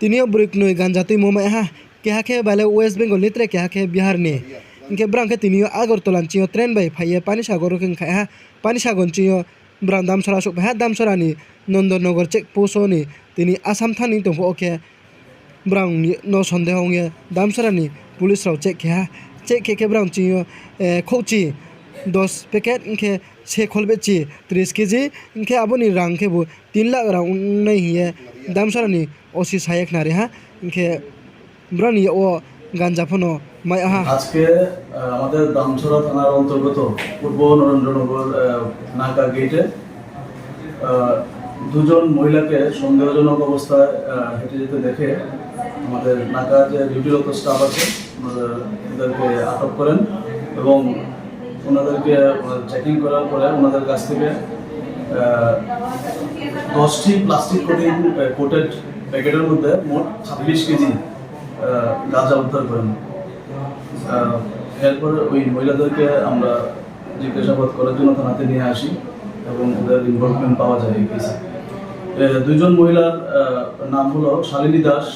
তিনিও ব্রিক নই গাঞ্জা তুই মোমাই হা কেহাকে বালে ওয়েস্ট বেঙ্গল নিত্রে কেহাকে বিহার নে ইনকে ব্রাংকে তিনিও আগরতলান চিও ট্রেন বাই ফাইয়ে পানি সাগর খাই হা পানি সাগর চিও ব্রাং দামসরা সুখ হা দামসরানি নন্দননगर চেক পোস্টনি তিনি আসাম থানি তো ওকে ব্রাং ন সন্দেহ দামসরানি পুলিশ রাও চেক के ब्राउन चियो खोची 10 पैकेट इनके से खोलबेची 30 केजी इनके आबोनी रां के बो 3 लाख रां नहीं है दामसरानी ओसी सायक नारे हा इनके ब्राउन ও গাঞ্জা ফোনো মাই আহা আজকে আমাদের দামছড়া থানার অন্তর্গত পূর্ব নরেন্দ্রনগর নাকা গেটে দুজন মহিলাকে সন্দেহজনক অবস্থায় হেঁটে যেতে দেখে আমাদের নাকা যে ডিউটিরত স্টাফ আছে ওদেরকে আটক করেন এবং ওনাদেরকে চেকিং করার পরে ওনাদের কাছ থেকে 10টি প্লাস্টিক কোটেড প্যাকেটের মধ্যে মোট 26 কেজি গাঁজা উদ্ধার করেন। এরপরে ওই মহিলাদেরকে আমরা জিজ্ঞাসাবাদ করার জন্য থানাতে নিয়ে আসি এবং ওদের ইনভলভমেন্ট পাওয়া যায় এই কেসে। দুইজন মহিলার নাম হলো শালিনী দাস,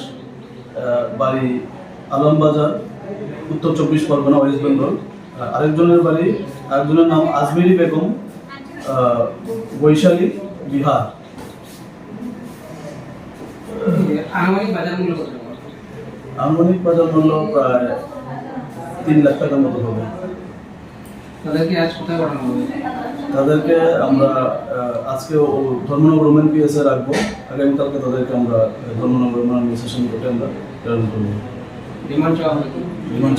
বাড়ি আলমবাজার, উত্তর 24 পরগনা, ওয়েস্ট বেঙ্গল। আরেকজনের নাম আজমেরি বেগম, বৈশালী, বিহার। আনুমানিক বাজার মূল্য প্রায় 3 লাখ টাকার মতো হবে। তাদেরকে আমরা আজকে ধর্মনগর ওমেন পিএসএ রাখবো, আগামীকালকে তাদেরকে আমরা ধর্মনগর ওমেন অ্যাসোসিয়েশন কোর্টে আমরা প্রেরণ করবো। রিমান্ড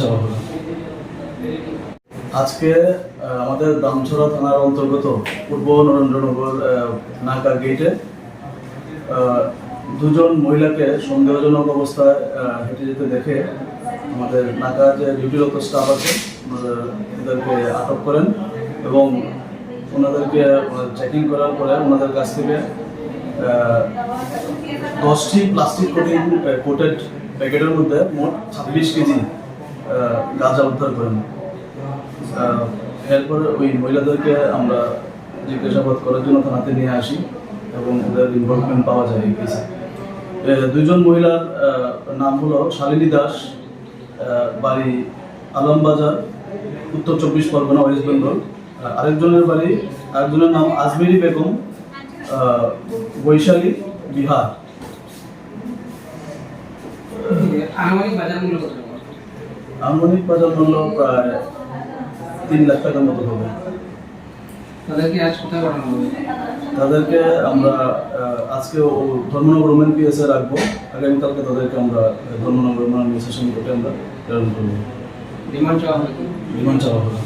চাওয়া হলো। আজকে আমাদের দামছড়া থানার অন্তর্গত পূর্ব নরেন্দ্রনগর নাকা গেটে দুজন মহিলাকে সন্দেহজনক অবস্থায় হেঁটে যেতে দেখে আমাদের নাকা যে ডিউটিরত স্টাফ আছে ওদেরকে আটক করেন এবং ওনাদেরকে চেকিং করার পরে ওনাদের কাছ থেকে 10টি প্লাস্টিক কোটেড প্যাকেটের মধ্যে মোট 26 কেজি গাঁজা উদ্ধার করেন। এরপরে ওই মহিলাদেরকে আমরা জিজ্ঞাসাবাদ করার জন্য থানাতে নিয়ে আসি এবং ওদের ইনভলভমেন্ট পাওয়া যায় এই কেসে। দুইজন মহিলার নাম হলো শালিনী দাস, বাড়ি আলমবাজার, উত্তর 24 পরগনা, ওয়েস্ট বেঙ্গল। আরেকজনের নাম আজমেরি বেগম, বৈশালী, বিহার। আনুমানিক বাজার মূল্য প্রায় 3 লাখ টাকার মতো হবে। তাদেরকে আমরা আজকে ধর্মনগর ওমেন পিএসএ রাখবো, আগামীকালকে তাদেরকে আমরা ধর্মনগর ওমেন অ্যাসোসিয়েশন কোর্টে আমরা প্রেরণ করবো। রিমান্ড চাওয়া হলো।